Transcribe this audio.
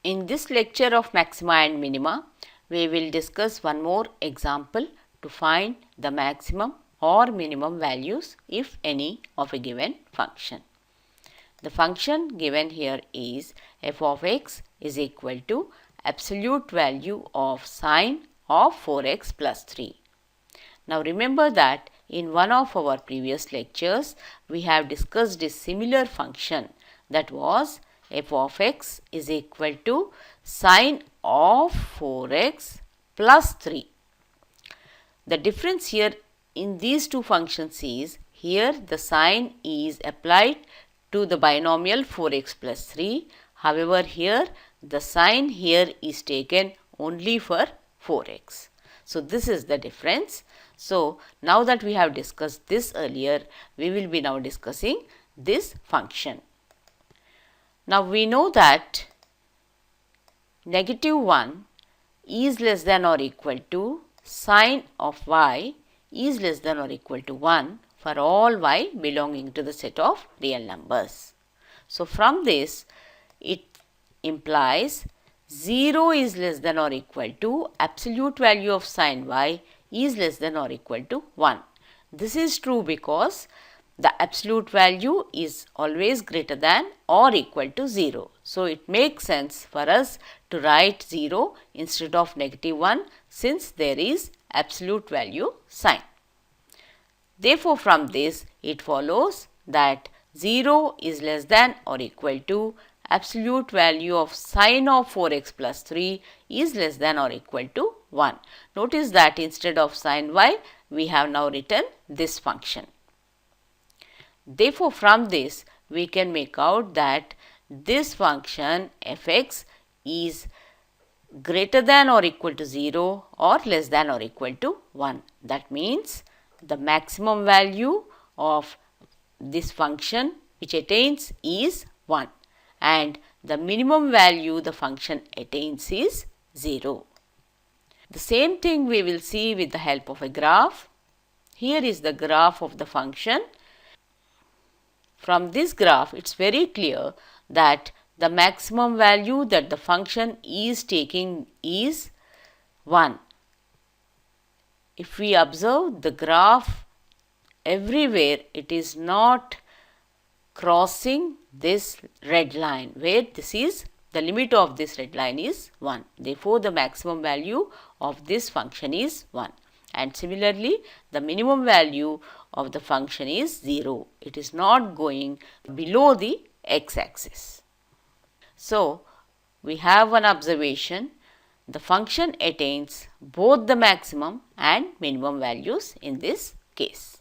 In this lecture of maxima and minima, we will discuss one more example to find the maximum or minimum values, if any, of a given function. The function given here is f of x is equal to absolute value of sine of 4x plus 3. Now remember that in one of our previous lectures, we have discussed a similar function, that was f of x is equal to sine of 4x plus 3. The difference here in these two functions is, here the sine is applied to the binomial 4x plus 3. However, here the sine here is taken only for 4x. So this is the difference. So now that we have discussed this earlier, we will be now discussing this function. Now we know that negative 1 is less than or equal to sine of y is less than or equal to 1 for all y belonging to the set of real numbers. So from this, it implies 0 is less than or equal to absolute value of sine y is less than or equal to 1. This is true because the absolute value is always greater than or equal to 0. So it makes sense for us to write 0 instead of negative 1, since there is absolute value sine. Therefore, from this it follows that 0 is less than or equal to absolute value of sine of 4x plus 3 is less than or equal to 1. Notice that instead of sine y, we have now written this function. Therefore, from this we can make out that this function f(x) is greater than or equal to 0 or less than or equal to 1. That means the maximum value of this function which attains is 1, and the minimum value the function attains is 0. The same thing we will see with the help of a graph. Here is the graph of the function. From this graph, it is very clear that the maximum value that the function is taking is 1. If we observe the graph, everywhere it is not crossing this red line, where this is the limit of this red line is 1. Therefore, the maximum value of this function is 1. And similarly, the minimum value of the function is 0. It is not going below the x-axis. So, we have one observation: the function attains both the maximum and minimum values in this case.